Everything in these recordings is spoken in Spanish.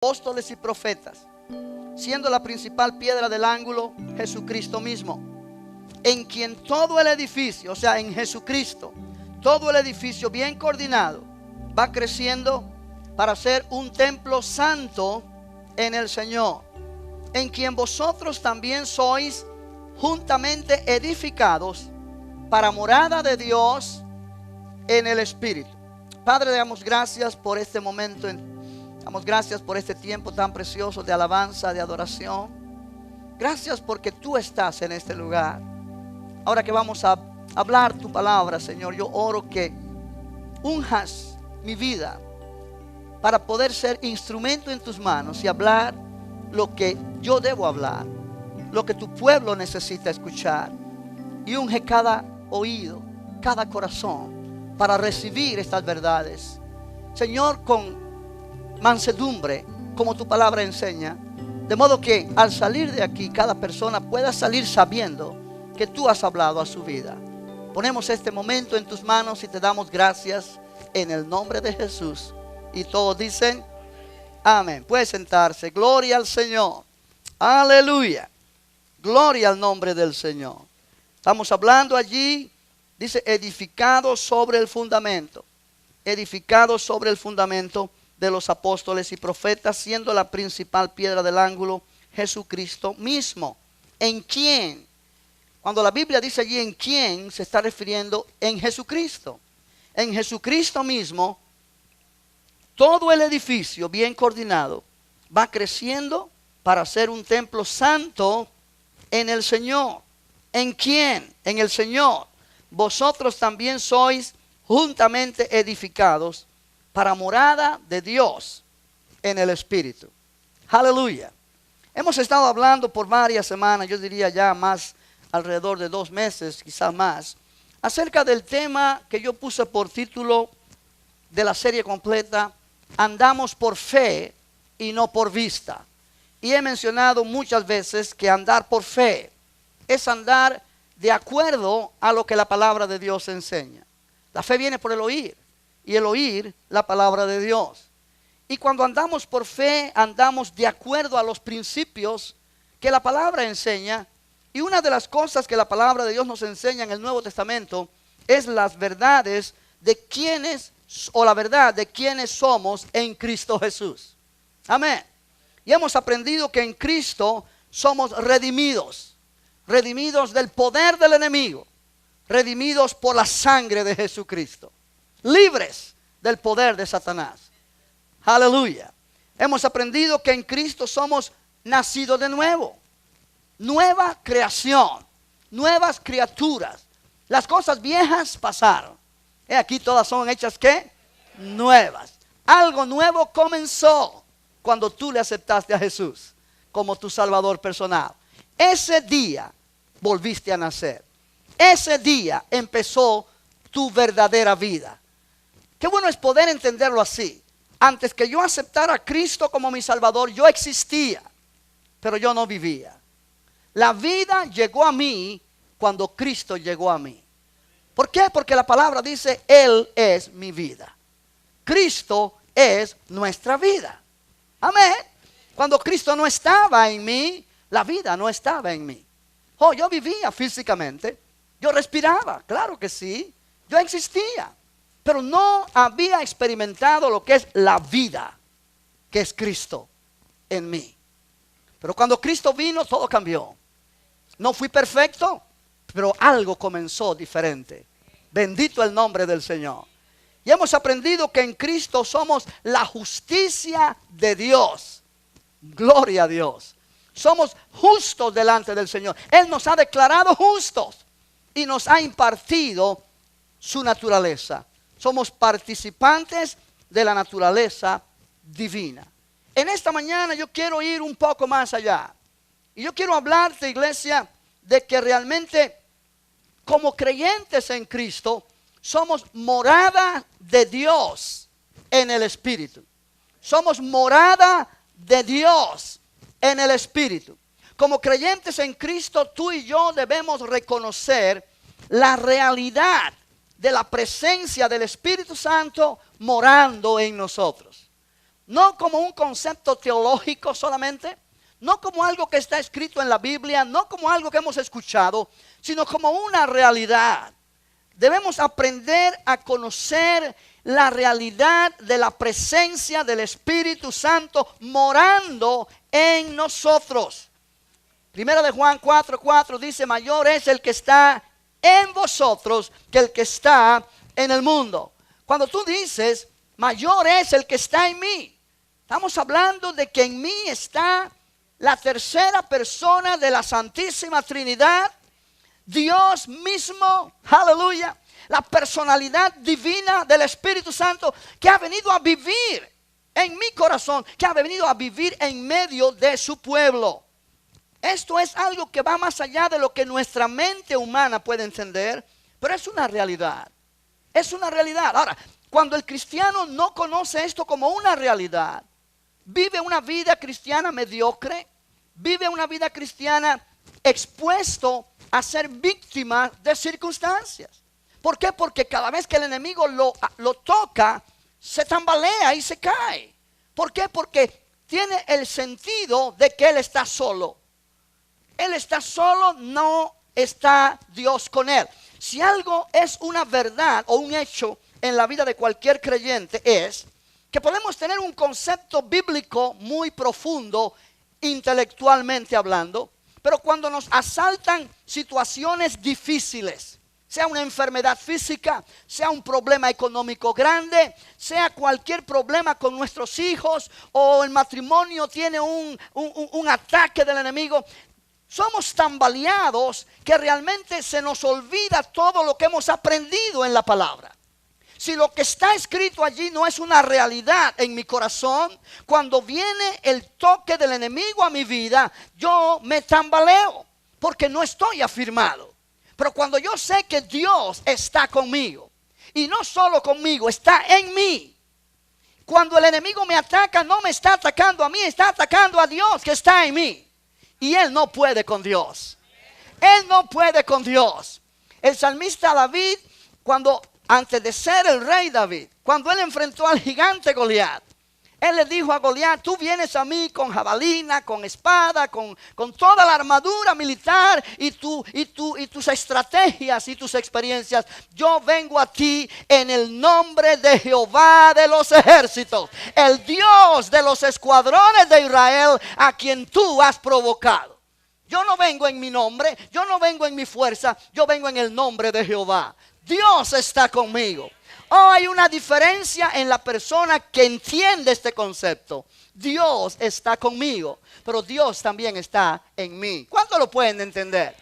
apóstoles y profetas, siendo la principal piedra del ángulo Jesucristo mismo, en quien todo el edificio, o sea, en Jesucristo, todo el edificio bien coordinado va creciendo para ser un templo santo en el Señor, en quien vosotros también sois juntamente edificados para morada de Dios en el Espíritu. Padre, damos gracias por este momento, damos gracias por este tiempo tan precioso de alabanza, de adoración. Gracias porque tú estás en este lugar. Ahora que vamos a hablar tu palabra, Señor, yo oro que unjas mi vida para poder ser instrumento en tus manos y hablar lo que yo debo hablar, lo que tu pueblo necesita escuchar. Y unge cada oído, cada corazón para recibir estas verdades, Señor, con mansedumbre, como tu palabra enseña, de modo que al salir de aquí cada persona pueda salir sabiendo que tú has hablado a su vida. Ponemos este momento en tus manos y te damos gracias en el nombre de Jesús. Y todos dicen amén. Puede sentarse. Gloria al Señor. Aleluya. Gloria al nombre del Señor. Estamos hablando allí, dice, edificado sobre el fundamento. Edificado sobre el fundamento de los apóstoles y profetas, siendo la principal piedra del ángulo Jesucristo mismo. ¿En quién? Cuando la Biblia dice allí en quién, se está refiriendo en Jesucristo. En Jesucristo mismo, todo el edificio bien coordinado va creciendo para ser un templo santo en el Señor. ¿En quién? En el Señor. Vosotros también sois juntamente edificados para morada de Dios en el Espíritu. Aleluya. Hemos estado hablando por varias semanas, yo diría ya más alrededor de 2 meses, quizás más, acerca del tema que yo puse por título de la serie completa: andamos por fe y no por vista. Y he mencionado muchas veces que andar por fe es andar de acuerdo a lo que la palabra de Dios enseña. La fe viene por el oír, y el oír la palabra de Dios. Y cuando andamos por fe, andamos de acuerdo a los principios que la palabra enseña. Y una de las cosas que la palabra de Dios nos enseña en el Nuevo Testamento es las verdades de quienes, o la verdad de quienes somos en Cristo Jesús. Amén. Y hemos aprendido que en Cristo somos redimidos. Redimidos del poder del enemigo. Redimidos por la sangre de Jesucristo. Libres del poder de Satanás. Aleluya. Hemos aprendido que en Cristo somos nacidos de nuevo. Nueva creación. Nuevas criaturas. Las cosas viejas pasaron. Aquí todas son hechas ¿qué? Nuevas. Algo nuevo comenzó cuando tú le aceptaste a Jesús como tu Salvador personal. Ese día volviste a nacer. Ese día empezó tu verdadera vida. Qué bueno es poder entenderlo así. Antes que yo aceptara a Cristo como mi Salvador, yo existía, pero yo no vivía. La vida llegó a mí cuando Cristo llegó a mí. ¿Por qué? Porque la palabra dice, Él es mi vida. Cristo es nuestra vida. Amén. Cuando Cristo no estaba en mí, la vida no estaba en mí. Oh, yo vivía físicamente. Yo respiraba, claro que sí. Yo existía. Pero no había experimentado lo que es la vida, que es Cristo en mí. Pero cuando Cristo vino, todo cambió. No fui perfecto, pero algo comenzó diferente. Bendito el nombre del Señor. Y hemos aprendido que en Cristo somos la justicia de Dios. Gloria a Dios. Somos justos delante del Señor. Él nos ha declarado justos y nos ha impartido su naturaleza. Somos participantes de la naturaleza divina. En esta mañana yo quiero ir un poco más allá. Y yo quiero hablarte, iglesia, de que realmente como creyentes en Cristo somos morada de Dios en el Espíritu. Somos morada de Dios en el Espíritu. Como creyentes en Cristo, tú y yo debemos reconocer la realidad de la presencia del Espíritu Santo morando en nosotros. no como un concepto teológico solamente, no como algo que está escrito en la Biblia, no como algo que hemos escuchado, sino como una realidad. Debemos aprender a conocer la realidad de la presencia del Espíritu Santo morando en nosotros. Primera de Juan 4:4 dice: mayor es el que está en vosotros que el que está en el mundo. Cuando tú dices mayor es el que está en mí, estamos hablando de que en mí está la tercera persona de la Santísima Trinidad, Dios mismo, aleluya, la personalidad divina del Espíritu Santo que ha venido a vivir en mi corazón, que ha venido a vivir en medio de su pueblo. Esto es algo que va más allá de lo que nuestra mente humana puede entender, pero es una realidad. Es una realidad. Ahora, cuando el cristiano no conoce esto como una realidad, vive una vida cristiana mediocre, vive una vida cristiana expuesto a ser víctima de circunstancias. ¿Por qué? Porque cada vez que el enemigo lo toca, se tambalea y se cae. ¿Por qué? Porque tiene el sentido de que él está solo. Él está solo, no está Dios con él. Si algo es una verdad o un hecho en la vida de cualquier creyente, es que podemos tener un concepto bíblico muy profundo, intelectualmente hablando, pero cuando nos asaltan situaciones difíciles, sea una enfermedad física, sea un problema económico grande, sea cualquier problema con nuestros hijos, o el matrimonio tiene un ataque del enemigo, somos tan baleados que realmente se nos olvida todo lo que hemos aprendido en la palabra. Si lo que está escrito allí no es una realidad en mi corazón, cuando viene el toque del enemigo a mi vida, yo me tambaleo porque no estoy afirmado. Pero cuando yo sé que Dios está conmigo, y no solo conmigo, está en mí. Cuando el enemigo me ataca, no me está atacando a mí, está atacando a Dios que está en mí. Y él no puede con Dios. Él no puede con Dios. El salmista David, antes de ser el rey David, cuando él enfrentó al gigante Goliat, él le dijo a Goliat: tú vienes a mí con jabalina, con espada, con toda la armadura militar y tus estrategias y tus experiencias. Yo vengo a ti en el nombre de Jehová de los ejércitos, el Dios de los escuadrones de Israel, a quien tú has provocado. Yo no vengo en mi nombre, yo no vengo en mi fuerza, yo vengo en el nombre de Jehová. Dios está conmigo. Oh, hay una diferencia en la persona que entiende este concepto. Dios está conmigo, pero Dios también está en mí. ¿Cuánto lo pueden entender?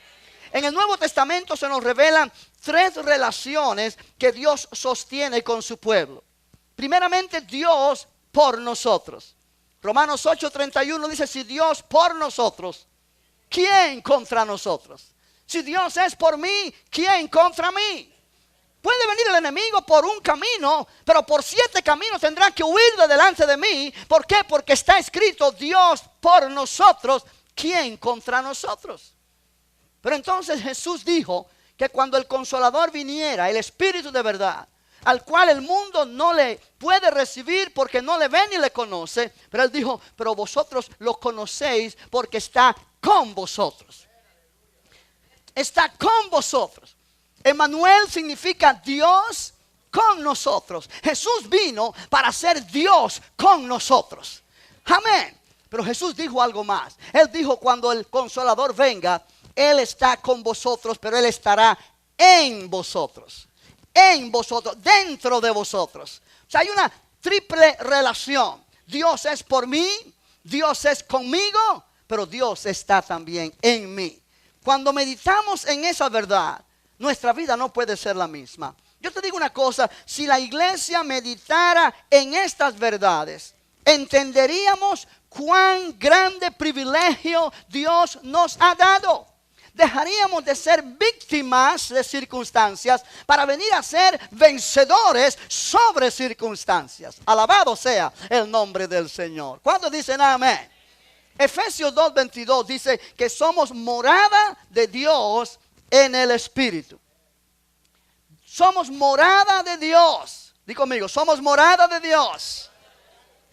En el Nuevo Testamento se nos revelan 3 relaciones que Dios sostiene con su pueblo. Primeramente, Dios por nosotros. Romanos 8:31 dice: si Dios por nosotros, ¿quién contra nosotros? Si Dios es por mí, ¿quién contra mí? Puede venir el enemigo por un camino, pero por 7 caminos tendrá que huir de delante de mí. ¿Por qué? Porque está escrito: Dios por nosotros, ¿quién contra nosotros? Pero entonces Jesús dijo que cuando el Consolador viniera, el Espíritu de verdad, al cual el mundo no le puede recibir porque no le ve ni le conoce, pero él dijo: pero vosotros lo conocéis porque está con vosotros. Está con vosotros. Emmanuel significa Dios con nosotros. Jesús vino para ser Dios con nosotros. Amén. Pero Jesús dijo algo más. Él dijo: cuando el Consolador venga, Él está con vosotros, pero Él estará en vosotros. En vosotros, dentro de vosotros. O sea, hay una triple relación. Dios es por mí, Dios es conmigo, pero Dios está también en mí. Cuando meditamos en esa verdad, nuestra vida no puede ser la misma. Yo te digo una cosa: si la iglesia meditara en estas verdades, entenderíamos cuán grande privilegio Dios nos ha dado. Dejaríamos de ser víctimas de circunstancias para venir a ser vencedores sobre circunstancias. Alabado sea el nombre del Señor. ¿Cuántos dicen amén? Efesios 2:22 dice que somos morada de Dios en el Espíritu. Somos morada de Dios. Di conmigo: somos morada de Dios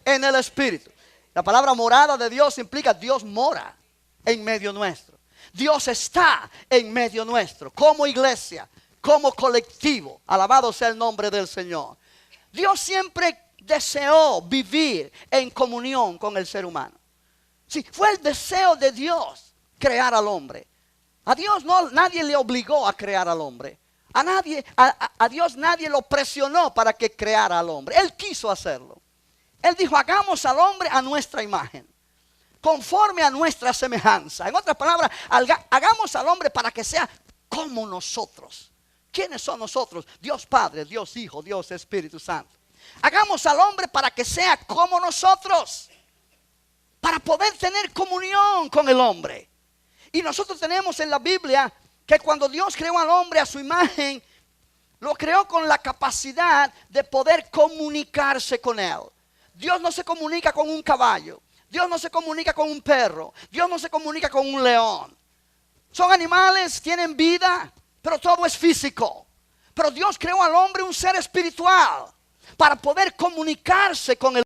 en el Espíritu. La palabra morada de Dios implica Dios mora en medio nuestro. Dios está en medio nuestro, como iglesia, como colectivo. Alabado sea el nombre del Señor. Dios siempre deseó vivir en comunión con el ser humano. Sí, fue el deseo de Dios crear al hombre. A Dios nadie le obligó a crear al hombre. A Dios nadie lo presionó para que creara al hombre. Él quiso hacerlo. Él dijo, hagamos al hombre a nuestra imagen, conforme a nuestra semejanza. En otras palabras, hagamos al hombre para que sea como nosotros. ¿Quiénes son nosotros? Dios Padre, Dios Hijo, Dios Espíritu Santo. Hagamos al hombre para que sea como nosotros, para poder tener comunión con el hombre. Y nosotros tenemos en la Biblia que cuando Dios creó al hombre a su imagen, lo creó con la capacidad de poder comunicarse con él. Dios no se comunica con un caballo. Dios no se comunica con un perro. Dios no se comunica con un león. Son animales, tienen vida, pero todo es físico. Pero Dios creó al hombre un ser espiritual para poder comunicarse con el hombre.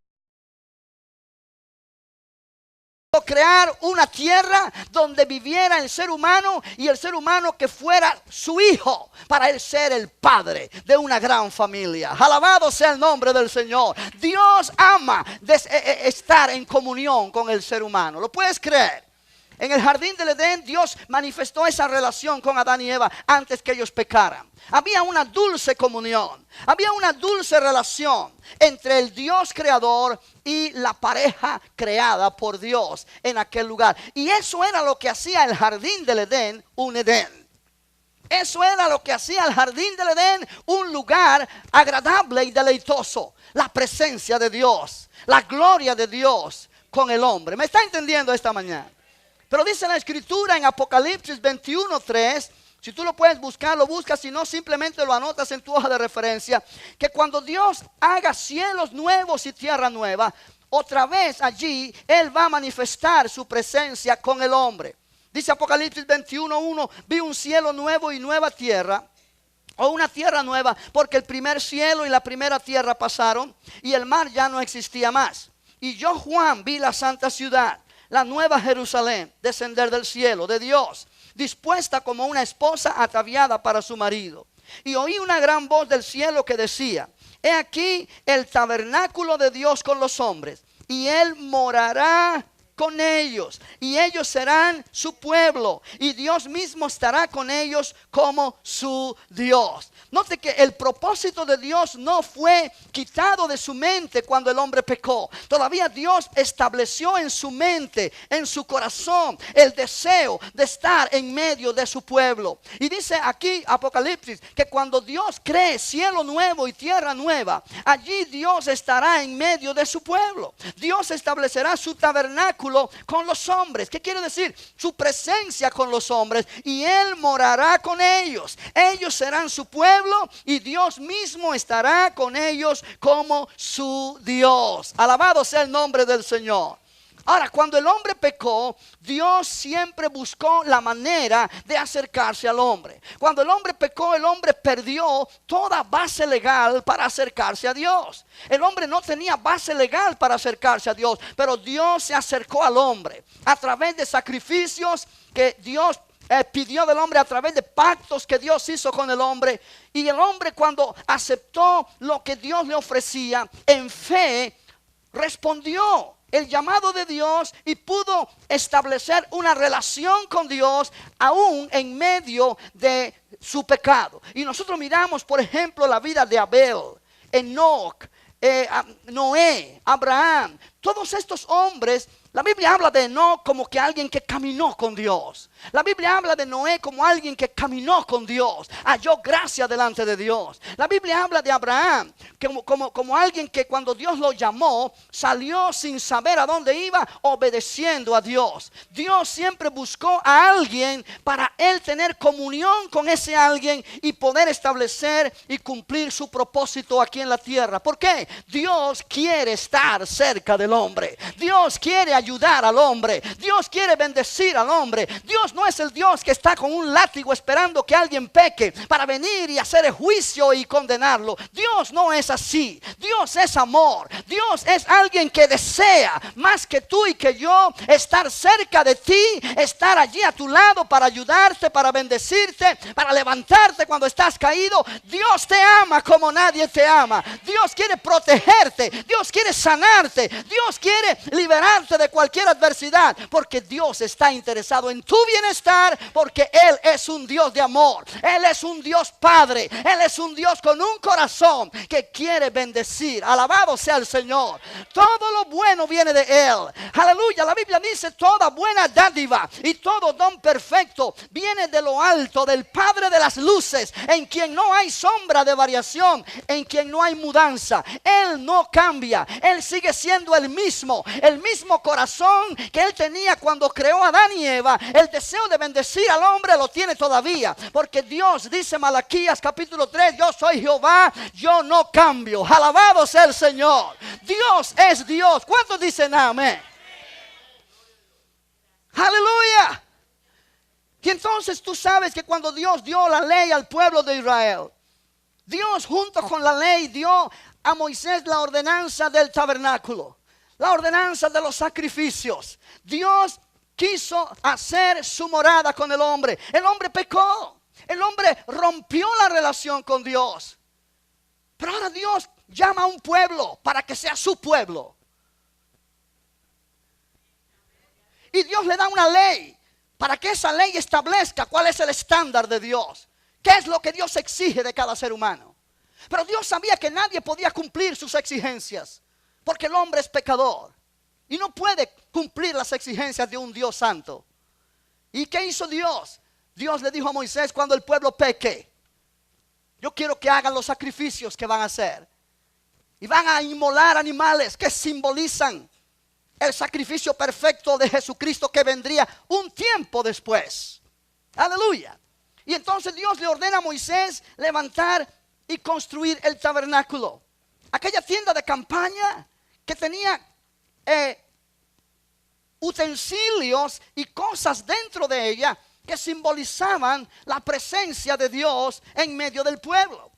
Crear una tierra donde viviera el ser humano y el ser humano que fuera su hijo, para él ser el padre de una gran familia. Alabado sea el nombre del Señor. Dios ama estar en comunión con el ser humano. ¿Lo puedes creer? En el jardín del Edén, Dios manifestó esa relación con Adán y Eva antes que ellos pecaran. Había una dulce comunión, había una dulce relación entre el Dios creador y la pareja creada por Dios en aquel lugar. Y eso era lo que hacía el jardín del Edén un Edén. Eso era lo que hacía el jardín del Edén un lugar agradable y deleitoso. La presencia de Dios, la gloria de Dios con el hombre. ¿Me está entendiendo esta mañana? Pero dice la Escritura en Apocalipsis 21:3, si tú lo puedes buscar, lo buscas, si no simplemente lo anotas en tu hoja de referencia, que cuando Dios haga cielos nuevos y tierra nueva, otra vez allí Él va a manifestar su presencia con el hombre. Dice Apocalipsis 21:1, vi un cielo nuevo y nueva tierra, o una tierra nueva, porque el primer cielo y la primera tierra pasaron y el mar ya no existía más. Y yo, Juan, vi la santa ciudad, la nueva Jerusalén, descender del cielo de Dios, dispuesta como una esposa ataviada para su marido. Y oí una gran voz del cielo que decía, he aquí el tabernáculo de Dios con los hombres, y Él morará con ellos, y ellos serán su pueblo, y Dios mismo estará con ellos como su Dios. Note que el propósito de Dios no fue quitado de su mente cuando el hombre pecó. Todavía Dios estableció en su mente, en su corazón, el deseo de estar en medio de su pueblo. Y dice aquí Apocalipsis que cuando Dios cree cielo nuevo y tierra nueva, allí Dios estará en medio de su pueblo. Dios establecerá su tabernáculo con los hombres. ¿Qué quiere decir? Su presencia con los hombres, y Él morará con ellos. Ellos serán su pueblo y Dios mismo estará con ellos como su Dios. Alabado sea el nombre del Señor. Ahora, cuando el hombre pecó, Dios siempre buscó la manera de acercarse al hombre. Cuando el hombre pecó, el hombre perdió toda base legal para acercarse a Dios. El hombre no tenía base legal para acercarse a Dios, pero Dios se acercó al hombre a través de sacrificios que Dios pidió del hombre, a través de pactos que Dios hizo con el hombre. Y el hombre, cuando aceptó lo que Dios le ofrecía en fe, respondió el llamado de Dios y pudo establecer una relación con Dios aún en medio de su pecado. Y nosotros miramos, por ejemplo, la vida de Abel, Enoc, Noé, Abraham. Todos estos hombres, la Biblia habla de Enoc como que alguien que caminó con Dios. La Biblia habla de Noé como alguien que caminó con Dios, halló gracia delante de Dios. La Biblia habla de Abraham como alguien que cuando Dios lo llamó, salió sin saber a dónde iba, obedeciendo a Dios. Dios siempre buscó a alguien para él tener comunión con ese alguien y poder establecer y cumplir su propósito aquí en la tierra. ¿Por qué? Dios quiere estar cerca del el hombre. Dios quiere ayudar al hombre. Dios quiere bendecir al hombre. Dios no es el Dios que está con un látigo esperando que alguien peque para venir y hacer el juicio y condenarlo. Dios no es así. Dios es amor. Dios es alguien que desea más que tú y que yo estar cerca de ti, estar allí a tu lado para ayudarte, para bendecirte, para levantarte cuando estás caído. Dios te ama como nadie te ama. Dios quiere protegerte. Dios quiere sanarte. Dios quiere liberarte de cualquier adversidad, porque Dios está interesado en tu bienestar, porque Él es un Dios de amor. Él es un Dios Padre. Él es un Dios con un corazón que quiere bendecir. Alabado sea el Señor. Todo lo bueno viene de Él. Aleluya. La Biblia dice: toda buena dádiva y todo don perfecto viene de lo alto, del Padre de las luces, en quien no hay sombra de variación, en quien no hay mudanza. Él no cambia. Él sigue siendo el mismo corazón que Él tenía cuando creó a Adán y Eva. El deseo de bendecir al hombre lo tiene todavía, porque Dios dice, Malaquías capítulo 3: yo soy Jehová, yo no cambio. Alabado sea el Señor. Dios es Dios. ¿Cuántos dicen amén? Aleluya. Y entonces tú sabes que cuando Dios dio la ley al pueblo de Israel, Dios junto con la ley dio a Moisés la ordenanza del tabernáculo, la ordenanza de los sacrificios. Dios quiso hacer su morada con el hombre. El hombre pecó. El hombre rompió la relación con Dios. Pero ahora Dios llama a un pueblo para que sea su pueblo. Y Dios le da una ley para que esa ley establezca cuál es el estándar de Dios. ¿Qué es lo que Dios exige de cada ser humano? Pero Dios sabía que nadie podía cumplir sus exigencias, porque el hombre es pecador y no puede cumplir las exigencias de un Dios santo. ¿Y qué hizo Dios? Dios le dijo a Moisés: cuando el pueblo peque, yo quiero que hagan los sacrificios que van a hacer. Y van a inmolar animales que simbolizan el sacrificio perfecto de Jesucristo, que vendría un tiempo después. Aleluya. Y entonces Dios le ordena a Moisés levantar y construir el tabernáculo. Aquella tienda de campaña que tenía utensilios y cosas dentro de ella que simbolizaban la presencia de Dios en medio del pueblo.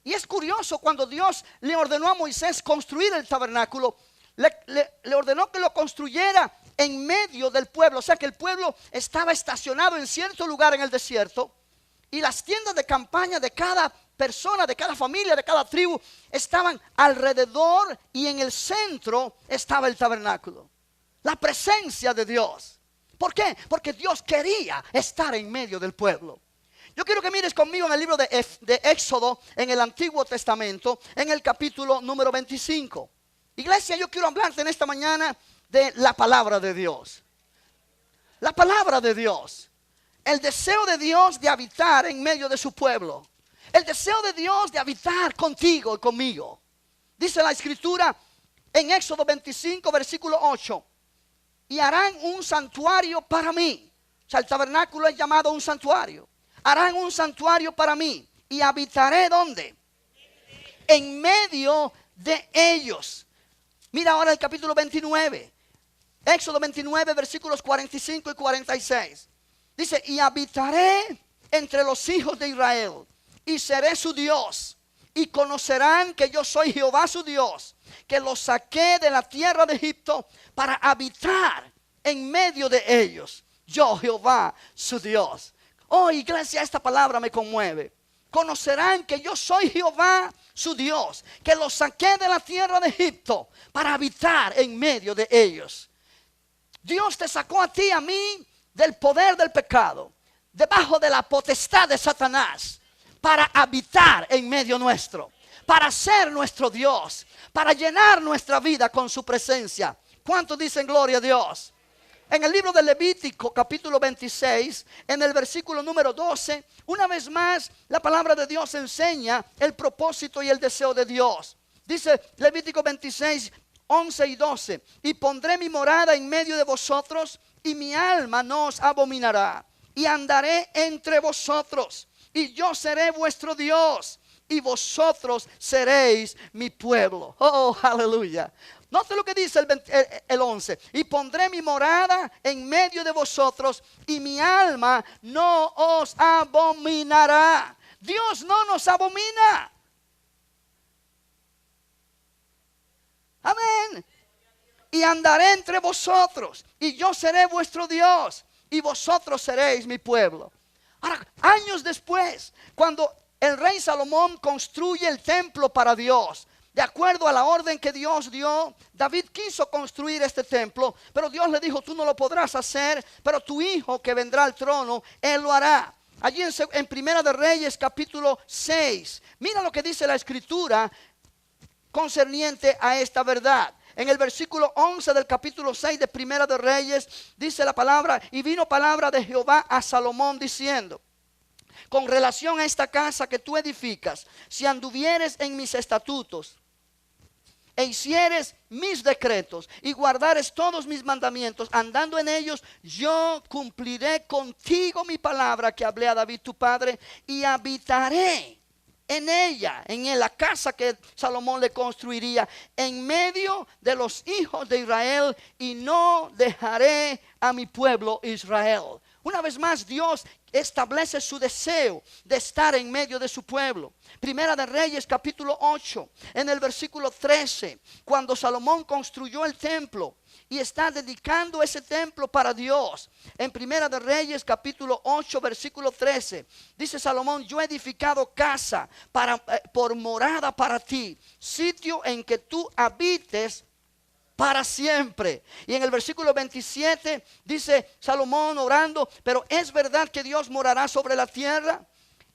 Y es curioso, cuando Dios le ordenó a Moisés construir el tabernáculo, le ordenó que lo construyera en medio del pueblo. O sea que el pueblo estaba estacionado en cierto lugar en el desierto, y las tiendas de campaña de cada persona, de cada familia, de cada tribu estaban alrededor, y en el centro estaba el tabernáculo, la presencia de Dios. ¿Por qué? Porque Dios quería estar en medio del pueblo. Yo quiero que mires conmigo en el libro de Éxodo, en el Antiguo Testamento, en el capítulo número 25. Iglesia, yo quiero hablarte en esta mañana de la palabra de Dios. La palabra de Dios. El deseo de Dios de habitar en medio de su pueblo. El deseo de Dios de habitar contigo y conmigo. Dice la Escritura en Éxodo 25, versículo 8: y harán un santuario para mí. O sea, el tabernáculo es llamado un santuario. Harán un santuario para mí, y habitaré ¿dónde? En medio de ellos. Mira ahora el capítulo 29. Éxodo 29, versículos 45 y 46. Dice: y habitaré entre los hijos de Israel, y seré su Dios, y conocerán que yo soy Jehová su Dios, que los saqué de la tierra de Egipto para habitar en medio de ellos. Yo, Jehová su Dios. Oh, iglesia, esta palabra me conmueve. Conocerán que yo soy Jehová su Dios, que los saqué de la tierra de Egipto para habitar en medio de ellos. Dios te sacó a ti y a mí del poder del pecado, debajo de la potestad de Satanás, para habitar en medio nuestro, para ser nuestro Dios, para llenar nuestra vida con su presencia. ¿Cuántos dicen gloria a Dios? En el libro de Levítico capítulo 26, en el versículo número 12, una vez más la palabra de Dios enseña el propósito y el deseo de Dios. Dice Levítico 26, 11 y 12: y pondré mi morada en medio de vosotros, y mi alma no os abominará, y andaré entre vosotros, y yo seré vuestro Dios, y vosotros seréis mi pueblo. Oh, aleluya. Note lo que dice el 11. Y pondré mi morada en medio de vosotros y mi alma no os abominará. Dios no nos abomina. Amén. Y andaré entre vosotros y yo seré vuestro Dios y vosotros seréis mi pueblo. Ahora, años después, cuando el rey Salomón construye el templo para Dios, de acuerdo a la orden que Dios dio, David quiso construir este templo, pero Dios le dijo, tú no lo podrás hacer, pero tu hijo que vendrá al trono, él lo hará. Allí en Primera de Reyes capítulo 6, mira lo que dice la escritura concerniente a esta verdad. En el versículo 11 del capítulo 6 de Primera de Reyes dice la palabra, y vino palabra de Jehová a Salomón diciendo, con relación a esta casa que tú edificas, si anduvieres en mis estatutos e hicieres mis decretos y guardares todos mis mandamientos, andando en ellos, yo cumpliré contigo mi palabra que hablé a David tu padre, y habitaré en ella, en la casa que Salomón le construiría, en medio de los hijos de Israel, y no dejaré a mi pueblo Israel. Una vez más, Dios establece su deseo de estar en medio de su pueblo. Primera de Reyes capítulo 8, en el versículo 13, cuando Salomón construyó el templo y está dedicando ese templo para Dios. En Primera de Reyes capítulo 8 versículo 13 dice Salomón, yo he edificado casa por morada para ti, sitio en que tú habites para siempre. Y en el versículo 27 dice Salomón orando, pero es verdad que Dios morará sobre la tierra.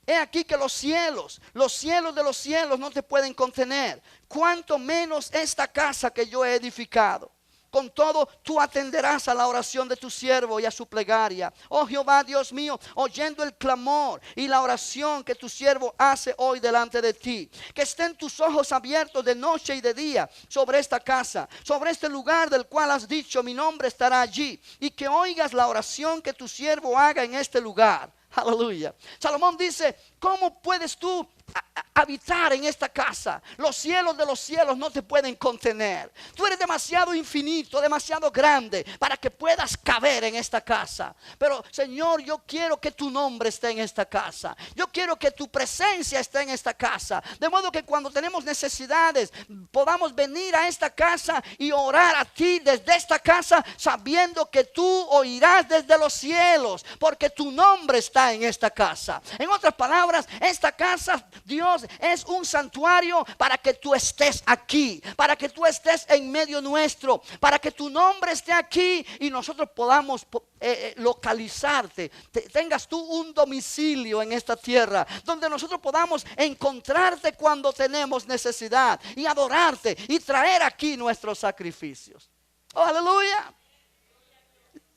He aquí que los cielos de los cielos no te pueden contener, cuanto menos esta casa que yo he edificado. Con todo, tú atenderás a la oración de tu siervo y a su plegaria. Oh Jehová, Dios mío, oyendo el clamor y la oración que tu siervo hace hoy delante de ti. Que estén tus ojos abiertos de noche y de día sobre esta casa, sobre este lugar del cual has dicho, mi nombre estará allí. Y que oigas la oración que tu siervo haga en este lugar. Aleluya. Salomón dice, ¿cómo puedes tú habitar en esta casa? Los cielos de los cielos no te pueden contener. Tú eres demasiado infinito, demasiado grande para que puedas caber en esta casa. Pero Señor, yo quiero que tu nombre esté en esta casa. Yo quiero que tu presencia esté en esta casa. De modo que cuando tenemos necesidades podamos venir a esta casa y orar a ti desde esta casa, sabiendo que tú oirás desde los cielos, porque tu nombre está en esta casa. En otras palabras, esta casa, Dios, es un santuario para que tú estés aquí, para que tú estés en medio nuestro, para que tu nombre esté aquí y nosotros podamos localizarte, tengas tú un domicilio en esta tierra, donde nosotros podamos encontrarte cuando tenemos necesidad y adorarte y traer aquí nuestros sacrificios. Oh, aleluya.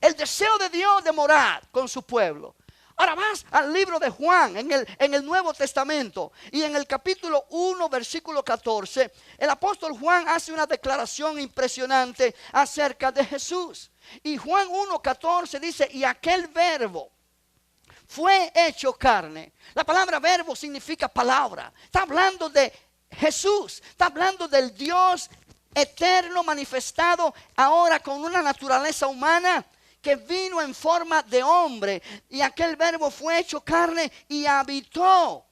El deseo de Dios de morar con su pueblo. Ahora vas al libro de Juan en el Nuevo Testamento, y en el capítulo 1 versículo 14 el apóstol Juan hace una declaración impresionante acerca de Jesús. Y Juan 1:14 dice, y aquel verbo fue hecho carne. La palabra verbo significa palabra. Está hablando de Jesús, está hablando del Dios eterno manifestado ahora con una naturaleza humana, que vino en forma de hombre, y aquel verbo fue hecho carne y habitó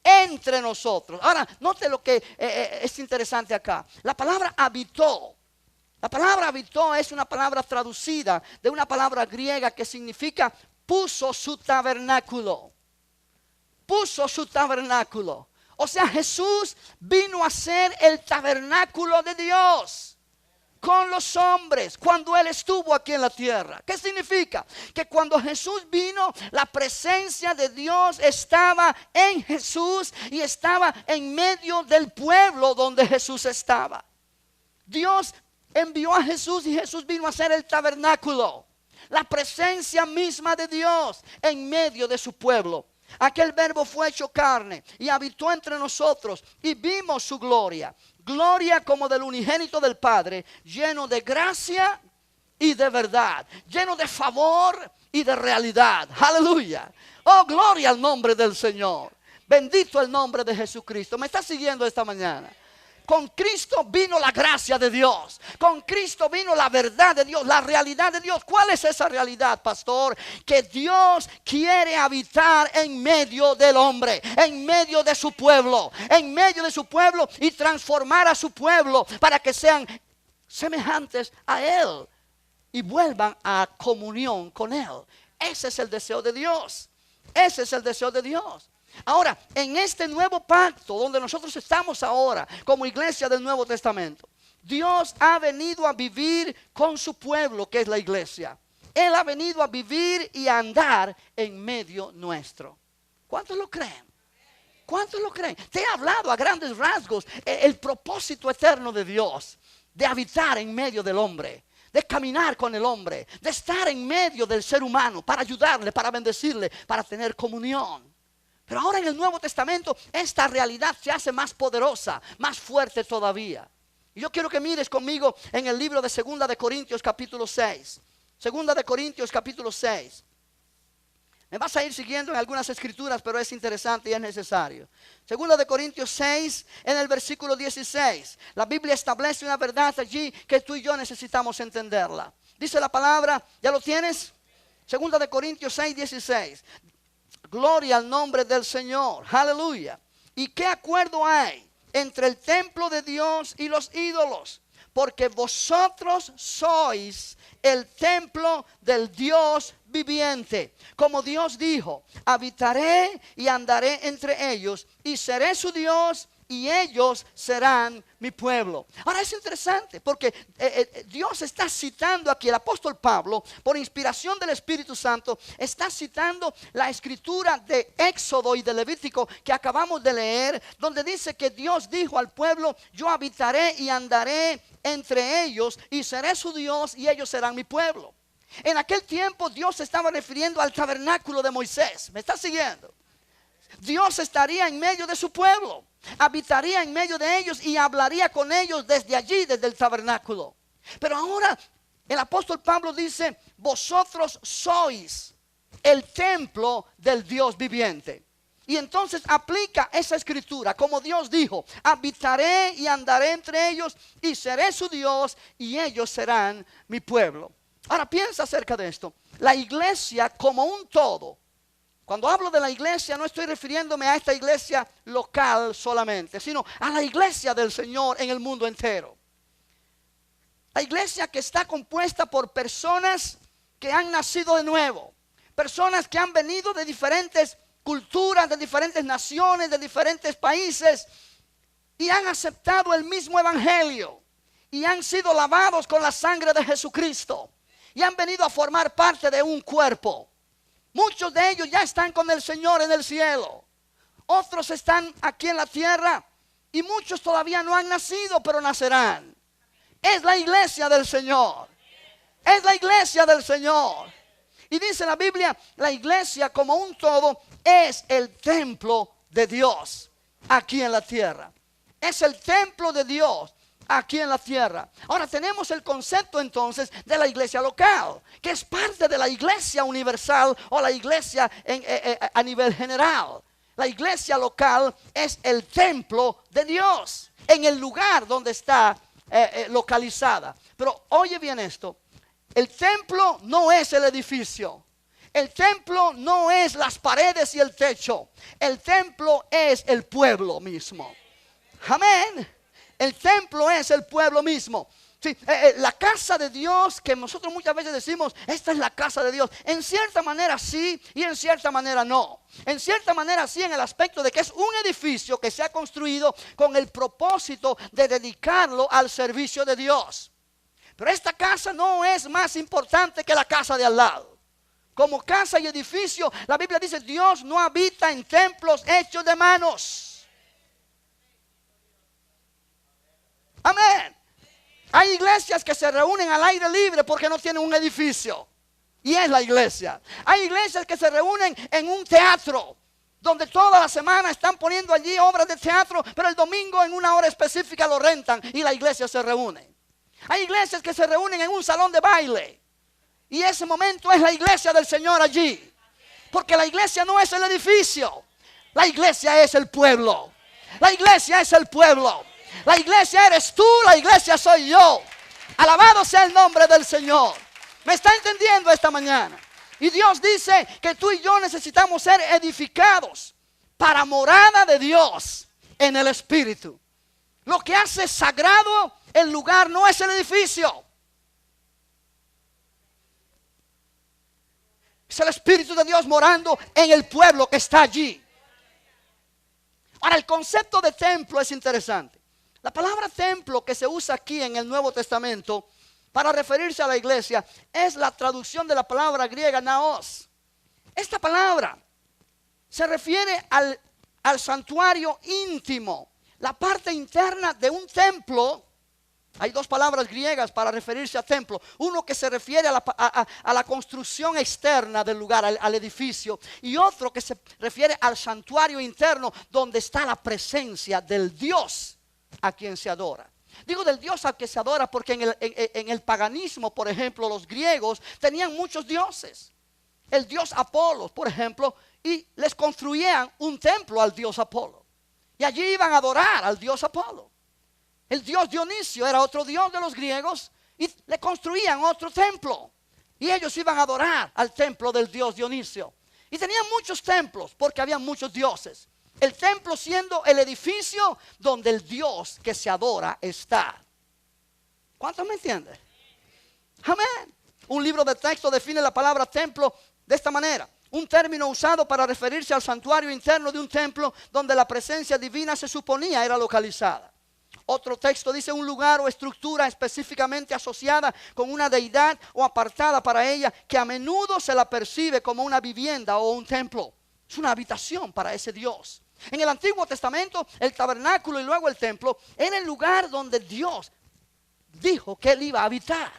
entre nosotros. Ahora, note lo que es interesante acá. La palabra habitó es una palabra traducida de una palabra griega que significa puso su tabernáculo. Puso su tabernáculo. O sea, Jesús vino a ser el tabernáculo de Dios con los hombres cuando Él estuvo aquí en la tierra. ¿Qué significa? Que cuando Jesús vino, la presencia de Dios estaba en Jesús y estaba en medio del pueblo donde Jesús estaba. Dios envió a Jesús y Jesús vino a ser el tabernáculo, la presencia misma de Dios en medio de su pueblo. Aquel verbo fue hecho carne y habitó entre nosotros y vimos su gloria. Gloria como del unigénito del Padre, lleno de gracia y de verdad, lleno de favor y de realidad. Aleluya. Oh, gloria al nombre del Señor. Bendito el nombre de Jesucristo. ¿Me está siguiendo esta mañana? Con Cristo vino la gracia de Dios. Con Cristo vino la verdad de Dios, la realidad de Dios. ¿Cuál es esa realidad, pastor? Que Dios quiere habitar en medio del hombre, en medio de su pueblo, y transformar a su pueblo para que sean semejantes a Él y vuelvan a comunión con Él. Ese es el deseo de Dios. Ese es el deseo de Dios. Ahora, en este nuevo pacto donde nosotros estamos ahora como iglesia del Nuevo Testamento, Dios ha venido a vivir con su pueblo, que es la iglesia. Él ha venido a vivir y a andar en medio nuestro. ¿Cuántos lo creen? ¿Cuántos lo creen? Te he hablado a grandes rasgos el propósito eterno de Dios, de habitar en medio del hombre, de caminar con el hombre, de estar en medio del ser humano para ayudarle, para bendecirle, para tener comunión. Pero ahora en el Nuevo Testamento esta realidad se hace más poderosa, más fuerte todavía. Y yo quiero que mires conmigo en el libro de 2 de Corintios capítulo 6. 2 de Corintios capítulo 6. Me vas a ir siguiendo en algunas escrituras, pero es interesante y es necesario. 2 de Corintios 6, en el versículo 16. La Biblia establece una verdad allí que tú y yo necesitamos entenderla. Dice la palabra, ¿ya lo tienes? 2 de Corintios 6, 16. Gloria al nombre del Señor. Aleluya. ¿Y qué acuerdo hay entre el templo de Dios y los ídolos? Porque vosotros sois el templo del Dios viviente. Como Dios dijo, habitaré y andaré entre ellos y seré su Dios y ellos serán mi pueblo. Ahora es interesante porque Dios está citando aquí, el apóstol Pablo, por inspiración del Espíritu Santo, está citando la escritura de Éxodo y de Levítico que acabamos de leer, donde dice que Dios dijo al pueblo, yo habitaré y andaré entre ellos y seré su Dios y ellos serán mi pueblo. En aquel tiempo Dios se estaba refiriendo al tabernáculo de Moisés. ¿Me está siguiendo? Dios estaría en medio de su pueblo, habitaría en medio de ellos y hablaría con ellos desde allí, desde el tabernáculo. Pero ahora el apóstol Pablo dice, vosotros sois el templo del Dios viviente. Y entonces aplica esa escritura, como Dios dijo, habitaré y andaré entre ellos y seré su Dios y ellos serán mi pueblo. Ahora piensa acerca de esto. La iglesia como un todo. Cuando hablo de la iglesia no estoy refiriéndome a esta iglesia local solamente, sino a la iglesia del Señor en el mundo entero. La iglesia que está compuesta por personas que han nacido de nuevo. Personas que han venido de diferentes culturas, de diferentes naciones, de diferentes países y han aceptado el mismo evangelio y han sido lavados con la sangre de Jesucristo y han venido a formar parte de un cuerpo. Muchos de ellos ya están con el Señor en el cielo. Otros están aquí en la tierra y muchos todavía no han nacido, pero nacerán. Es la iglesia del Señor. Es la iglesia del Señor. Y dice la Biblia, la iglesia como un todo es el templo de Dios aquí en la tierra. Es el templo de Dios aquí en la tierra. Ahora tenemos el concepto entonces de la iglesia local, que es parte de la iglesia universal o la iglesia a nivel general. La iglesia local es el templo de Dios en el lugar donde está localizada. Pero oye bien esto, el templo no es el edificio. El templo no es las paredes y el techo. El templo es el pueblo mismo. Amén. El templo es el pueblo mismo. Sí, la casa de Dios, que nosotros muchas veces decimos, esta es la casa de Dios. En cierta manera sí y en cierta manera no. En cierta manera sí, en el aspecto de que es un edificio que se ha construido con el propósito de dedicarlo al servicio de Dios. Pero esta casa no es más importante que la casa de al lado. Como casa y edificio, la Biblia dice, Dios no habita en templos hechos de manos. Amén. Hay iglesias que se reúnen al aire libre porque no tienen un edificio. Y es la iglesia. Hay iglesias que se reúnen en un teatro, donde toda la semana están poniendo allí obras de teatro, pero el domingo en una hora específica lo rentan y la iglesia se reúne. Hay iglesias que se reúnen en un salón de baile. Y ese momento es la iglesia del Señor allí. Porque la iglesia no es el edificio. La iglesia es el pueblo. La iglesia es el pueblo. La iglesia eres tú, la iglesia soy yo. Alabado sea el nombre del Señor. ¿Me está entendiendo esta mañana? Y Dios dice que tú y yo necesitamos ser edificados para morada de Dios en el Espíritu. Lo que hace sagrado el lugar no es el edificio. Es el Espíritu de Dios morando en el pueblo que está allí. Ahora, el concepto de templo es interesante. La palabra templo que se usa aquí en el Nuevo Testamento para referirse a la iglesia es la traducción de la palabra griega naos. Esta palabra se refiere al santuario íntimo, la parte interna de un templo. Hay dos palabras griegas para referirse a templo. Uno que se refiere a la construcción externa del lugar, al edificio. Y otro que se refiere al santuario interno, donde está la presencia del Dios a quien se adora. Digo del Dios al que se adora porque en el paganismo, por ejemplo, los griegos tenían muchos dioses. El dios Apolo, por ejemplo, y les construían un templo al dios Apolo. Y allí iban a adorar al dios Apolo. El dios Dionisio era otro dios de los griegos y le construían otro templo. Y ellos iban a adorar al templo del dios Dionisio. Y tenían muchos templos porque había muchos dioses. El templo siendo el edificio donde el Dios que se adora está. ¿Cuántos me entienden? Amén. Un libro de texto define la palabra templo de esta manera. Un término usado para referirse al santuario interno de un templo donde la presencia divina se suponía era localizada. Otro texto dice un lugar o estructura específicamente asociada con una deidad o apartada para ella, que a menudo se la percibe como una vivienda o un templo. Es una habitación para ese Dios. En el Antiguo Testamento, el tabernáculo y luego el templo era el lugar donde Dios dijo que él iba a habitar.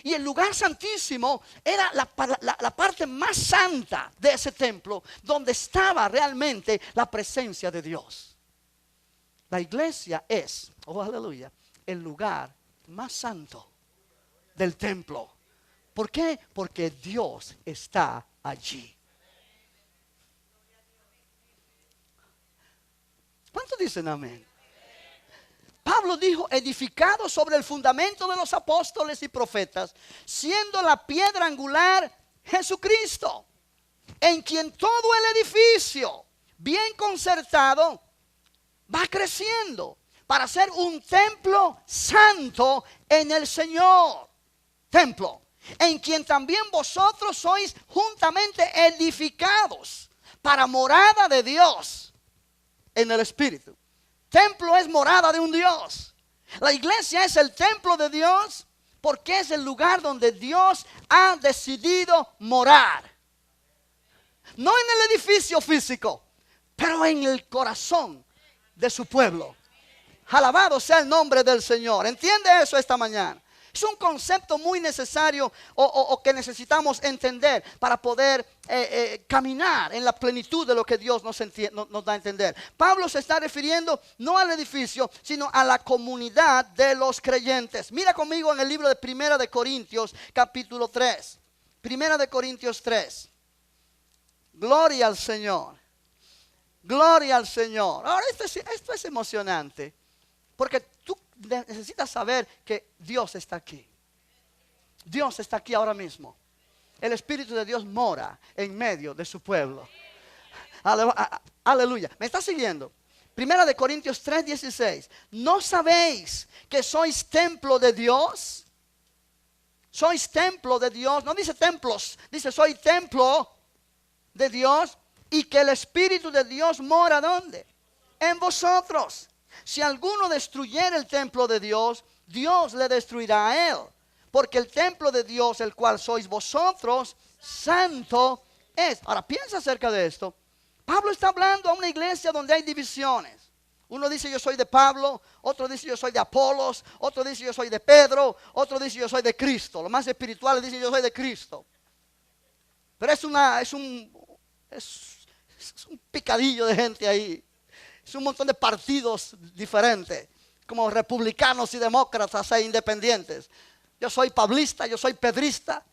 Y el lugar santísimo era la parte más santa de ese templo, donde estaba realmente la presencia de Dios. La iglesia es, oh aleluya, el lugar más santo del templo. ¿Por qué? Porque Dios está allí. ¿Cuántos dicen amén? Pablo dijo, edificado sobre el fundamento de los apóstoles y profetas, siendo la piedra angular Jesucristo, en quien todo el edificio, bien concertado, va creciendo para ser un templo santo en el Señor. Templo, en quien también vosotros sois juntamente edificados para morada de Dios en el Espíritu. Templo es morada de un Dios. La iglesia es el templo de Dios porque es el lugar donde Dios ha decidido morar. No en el edificio físico, pero en el corazón de su pueblo. Alabado sea el nombre del Señor. ¿Entiende eso esta mañana? Es un concepto muy necesario o que necesitamos entender para poder caminar en la plenitud de lo que Dios nos da a entender. Pablo se está refiriendo no al edificio, sino a la comunidad de los creyentes. Mira conmigo en el libro de Primera de Corintios, capítulo 3. Primera de Corintios 3. Gloria al Señor. Gloria al Señor. Ahora esto es emocionante, porque tú necesitas saber que Dios está aquí. Dios está aquí ahora mismo. El Espíritu de Dios mora en medio de su pueblo. Aleluya. ¿Me está siguiendo? Primera de Corintios 3:16. ¿No sabéis que sois templo de Dios? Sois templo de Dios. No dice templos, dice soy templo de Dios. Y que el Espíritu de Dios mora ¿dónde? En vosotros. Si alguno destruyera el templo de Dios, Dios le destruirá a él. Porque el templo de Dios, el cual sois vosotros, santo es. Ahora piensa acerca de esto. Pablo está hablando a una iglesia donde hay divisiones. Uno dice yo soy de Pablo, otro dice yo soy de Apolos, otro dice yo soy de Pedro, otro dice yo soy de Cristo. Los más espirituales dicen yo soy de Cristo. Pero es un picadillo de gente ahí. Es un montón de partidos diferentes, como republicanos y demócratas e independientes. Yo soy pablista, yo soy pedrista.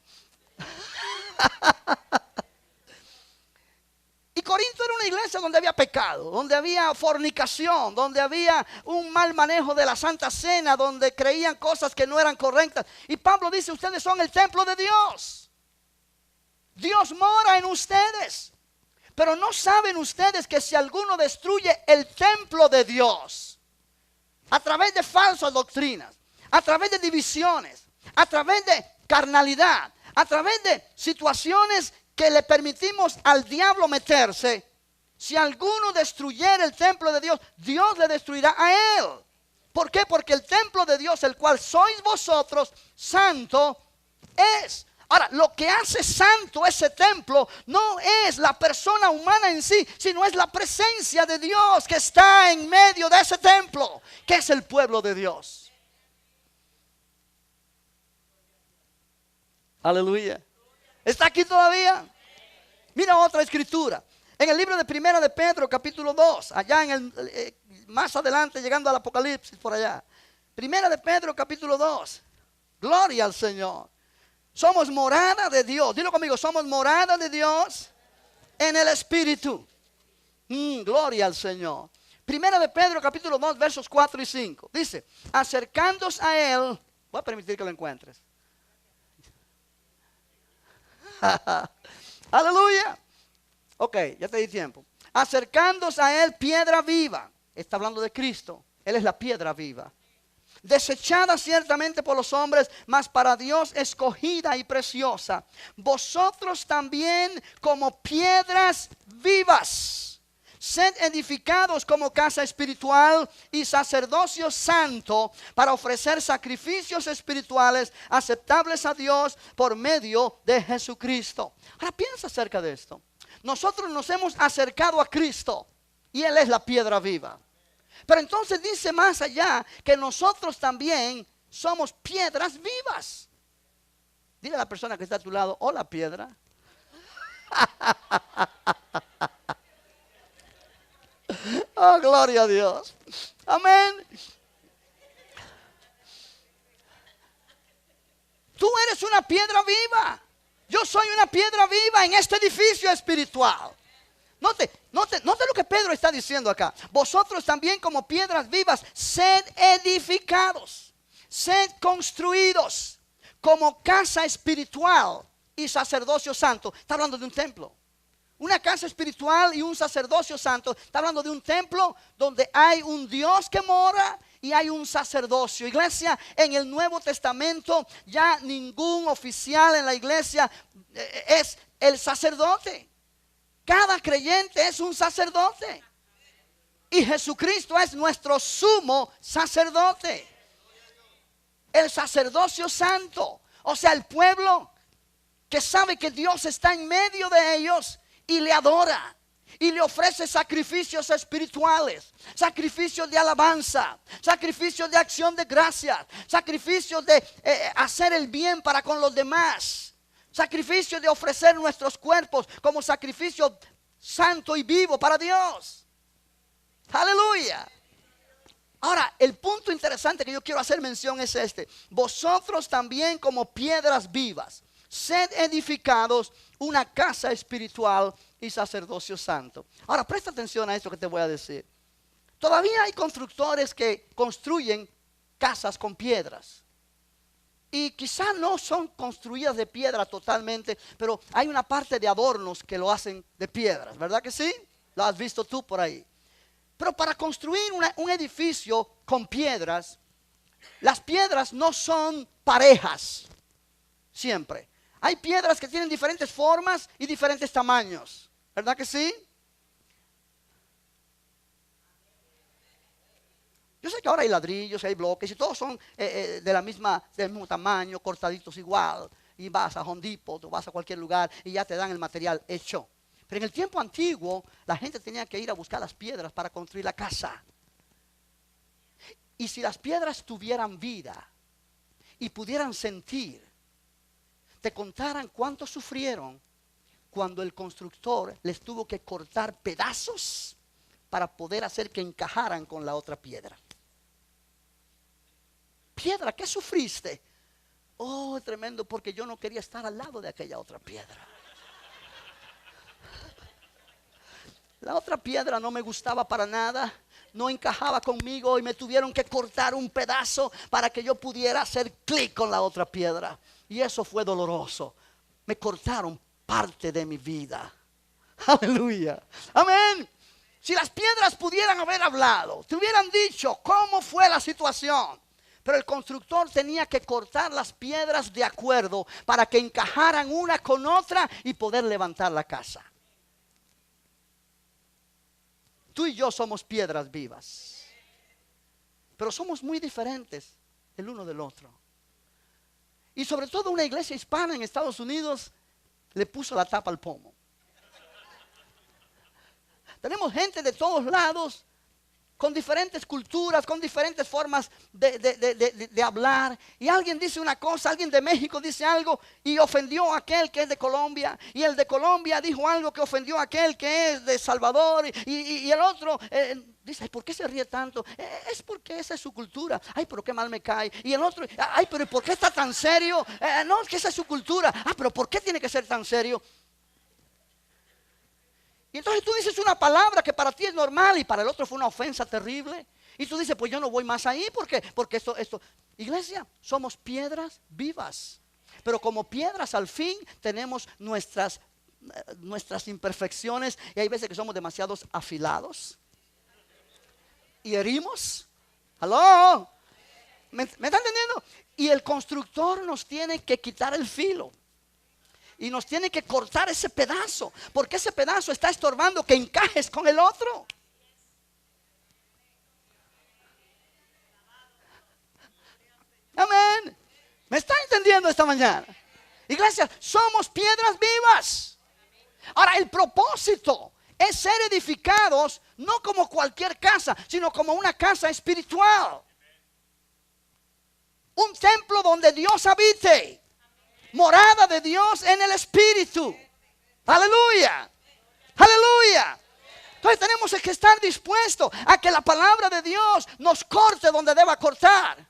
Y Corinto era una iglesia donde había pecado, donde había fornicación, donde había un mal manejo de la Santa Cena, donde creían cosas que no eran correctas. Y Pablo dice, ustedes son el templo de Dios. Dios mora en ustedes. Pero no saben ustedes que si alguno destruye el templo de Dios, a través de falsas doctrinas, a través de divisiones, a través de carnalidad, a través de situaciones que le permitimos al diablo meterse, si alguno destruyera el templo de Dios, Dios le destruirá a él. ¿Por qué? Porque el templo de Dios, el cual sois vosotros, santo es. Ahora, lo que hace santo ese templo no es la persona humana en sí, sino es la presencia de Dios que está en medio de ese templo, que es el pueblo de Dios. Aleluya. ¿Está aquí todavía? Mira otra escritura. En el libro de Primera de Pedro, capítulo 2, allá en el, más adelante, llegando al Apocalipsis por allá. Primera de Pedro, capítulo 2. Gloria al Señor. Somos morada de Dios. Dilo conmigo, somos morada de Dios en el Espíritu. Gloria al Señor. Primera de Pedro, capítulo 2, versos 4 y 5. Dice, acercándoos a Él. Voy a permitir que lo encuentres. Aleluya. Ok, ya te di tiempo. Acercándose a Él, piedra viva. Está hablando de Cristo. Él es la piedra viva. Desechada ciertamente por los hombres, mas para Dios escogida y preciosa. Vosotros también como piedras vivas, sed edificados como casa espiritual y sacerdocio santo, para ofrecer sacrificios espirituales aceptables a Dios por medio de Jesucristo. Ahora piensa acerca de esto. Nosotros nos hemos acercado a Cristo y Él es la piedra viva. Pero entonces dice más allá que nosotros también somos piedras vivas. Dile a la persona que está a tu lado, hola piedra. Oh, gloria a Dios. Amén. Tú eres una piedra viva. Yo soy una piedra viva en este edificio espiritual. Note lo que Pedro está diciendo acá. Vosotros también como piedras vivas, sed edificados, sed construidos como casa espiritual y sacerdocio santo. Está hablando de un templo. Una casa espiritual y un sacerdocio santo. Está hablando de un templo donde hay un Dios que mora y hay un sacerdocio. Iglesia, en el Nuevo Testamento ya ningún oficial en la iglesia es el sacerdote. Cada creyente es un sacerdote. Y Jesucristo es nuestro sumo sacerdote. El sacerdocio santo. O sea, el pueblo que sabe que Dios está en medio de ellos y le adora. Y le ofrece sacrificios espirituales, sacrificios de alabanza, sacrificios de acción de gracias, sacrificios de hacer el bien para con los demás. Sacrificio de ofrecer nuestros cuerpos como sacrificio santo y vivo para Dios. Aleluya. Ahora, el punto interesante que yo quiero hacer mención es este. Vosotros también como piedras vivas, sed edificados una casa espiritual y sacerdocio santo. Ahora, presta atención a esto que te voy a decir. Todavía hay constructores que construyen casas con piedras. Y quizá no son construidas de piedra totalmente, pero hay una parte de adornos que lo hacen de piedras, ¿verdad que sí? Lo has visto tú por ahí. Pero para construir un edificio con piedras, las piedras no son parejas siempre. Hay piedras que tienen diferentes formas y diferentes tamaños, ¿verdad que sí? Yo sé que ahora hay ladrillos, hay bloques y todos son del mismo tamaño, cortaditos igual. Y vas a Home Depot o vas a cualquier lugar y ya te dan el material hecho. Pero en el tiempo antiguo la gente tenía que ir a buscar las piedras para construir la casa. Y si las piedras tuvieran vida y pudieran sentir, te contaran cuánto sufrieron cuando el constructor les tuvo que cortar pedazos para poder hacer que encajaran con la otra piedra. Piedra, ¿qué sufriste? Oh, tremendo, porque yo no quería estar al lado de aquella otra piedra. La otra piedra no me gustaba para nada, no encajaba conmigo y me tuvieron que cortar un pedazo para que yo pudiera hacer clic con la otra piedra. Y eso fue doloroso. Me cortaron parte de mi vida. Aleluya. Amén. Si las piedras pudieran haber hablado, te hubieran dicho cómo fue la situación. Pero el constructor tenía que cortar las piedras de acuerdo para que encajaran una con otra y poder levantar la casa. Tú y yo somos piedras vivas, pero somos muy diferentes el uno del otro. Y sobre todo una iglesia hispana en Estados Unidos le puso la tapa al pomo. Tenemos gente de todos lados, con diferentes culturas, con diferentes formas de hablar. Y alguien dice una cosa, alguien de México dice algo y ofendió a aquel que es de Colombia. Y el de Colombia dijo algo que ofendió a aquel que es de Salvador. Y el otro dice, ay, ¿por qué se ríe tanto? Es porque esa es su cultura. Ay, pero qué mal me cae. Y el otro, ay, pero ¿por qué está tan serio? No, es que esa es su cultura. Ah, pero ¿por qué tiene que ser tan serio? Y entonces tú dices una palabra que para ti es normal y para el otro fue una ofensa terrible. Y tú dices, pues yo no voy más ahí porque esto. Iglesia, somos piedras vivas. Pero como piedras al fin tenemos nuestras imperfecciones. Y hay veces que somos demasiados afilados. Y herimos. ¿Aló? ¿Me están entendiendo? Y el constructor nos tiene que quitar el filo. Y nos tiene que cortar ese pedazo, porque ese pedazo está estorbando que encajes con el otro. Amén. ¿Me está entendiendo esta mañana? Iglesia, somos piedras vivas. Ahora, el propósito es ser edificados no como cualquier casa, sino como una casa espiritual. Un templo donde Dios habite. Morada de Dios en el Espíritu. Aleluya. Aleluya. Entonces tenemos que estar dispuestos a que la palabra de Dios nos corte donde deba cortar.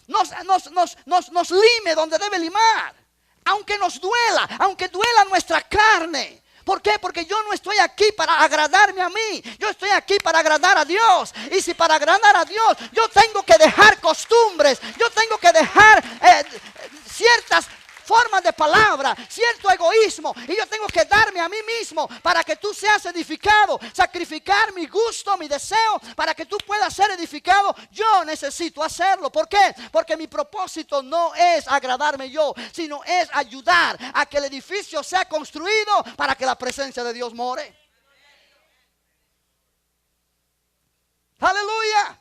Nos lime donde debe limar. Aunque nos duela, aunque duela nuestra carne. ¿Por qué? Porque yo no estoy aquí para agradarme a mí. Yo estoy aquí para agradar a Dios. Y si para agradar a Dios yo tengo que dejar costumbres, yo tengo que dejar ciertas formas de palabra, cierto egoísmo, y yo tengo que darme a mí mismo para que tú seas edificado, sacrificar mi gusto, mi deseo, para que tú puedas ser edificado. Yo necesito hacerlo. ¿Por qué? Porque mi propósito no es agradarme yo, sino es ayudar a que el edificio sea construido para que la presencia de Dios more. Aleluya.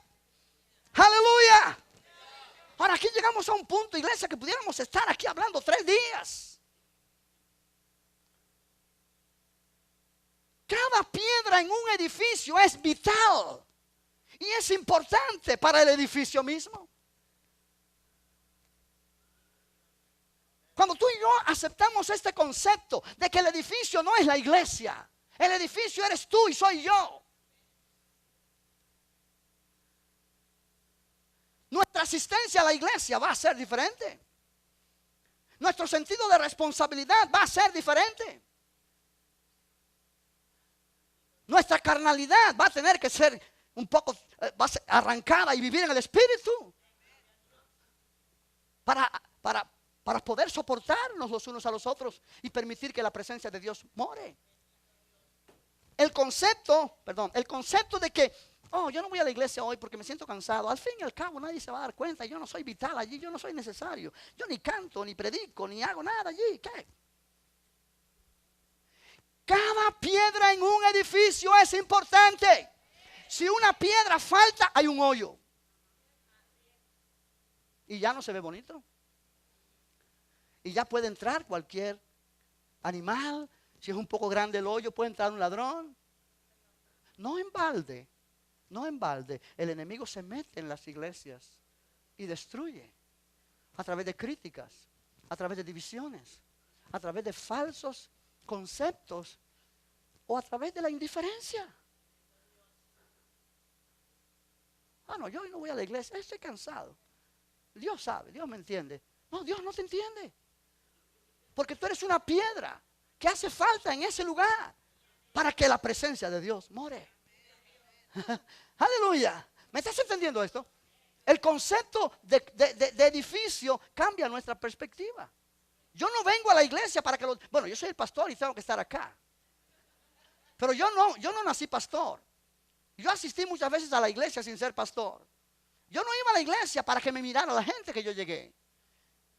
Aleluya. Ahora aquí llegamos a un punto, iglesia, que pudiéramos estar aquí hablando 3 días. Cada piedra en un edificio es vital y es importante para el edificio mismo. Cuando tú y yo aceptamos este concepto de que el edificio no es la iglesia, el edificio eres tú y soy yo. Nuestra asistencia a la iglesia va a ser diferente. Nuestro sentido de responsabilidad va a ser diferente. Nuestra carnalidad va a tener que ser un poco arrancada y vivir en el Espíritu. Para poder soportarnos los unos a los otros y permitir que la presencia de Dios more. El concepto de que yo no voy a la iglesia hoy porque me siento cansado. Al fin y al cabo nadie se va a dar cuenta. Yo no soy vital allí, yo no soy necesario. Yo ni canto, ni predico, ni hago nada allí. ¿Qué? Cada piedra en un edificio es importante. Si una piedra falta, hay un hoyo. Y ya no se ve bonito. Y ya puede entrar cualquier animal. Si es un poco grande el hoyo, puede entrar un ladrón. No en balde. No en balde, el enemigo se mete en las iglesias y destruye a través de críticas, a través de divisiones, a través de falsos conceptos o a través de la indiferencia. No, yo hoy no voy a la iglesia, estoy cansado. Dios sabe, Dios me entiende. No, Dios no te entiende. Porque tú eres una piedra que hace falta en ese lugar. para que la presencia de Dios more. Aleluya. ¿Me estás entendiendo esto? El concepto de edificio cambia nuestra perspectiva. Yo no vengo a la iglesia para que bueno, yo soy el pastor y tengo que estar acá. Pero yo no nací pastor. Yo asistí muchas veces a la iglesia sin ser pastor. Yo no iba a la iglesia para que me mirara la gente que yo llegué.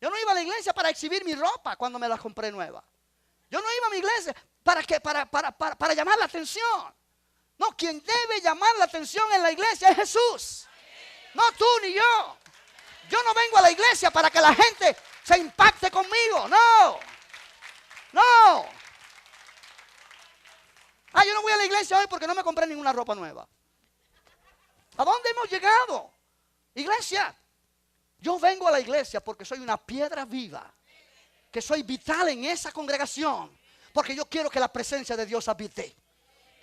Yo no iba a la iglesia para exhibir mi ropa cuando me la compré nueva. Yo no iba a mi iglesia para llamar la atención. No, quien debe llamar la atención en la iglesia es Jesús. No tú ni yo. Yo no vengo a la iglesia para que la gente se impacte conmigo. No. No. Yo no voy a la iglesia hoy porque no me compré ninguna ropa nueva. ¿A dónde hemos llegado? Iglesia, yo vengo a la iglesia porque soy una piedra viva, que soy vital en esa congregación, porque yo quiero que la presencia de Dios habite.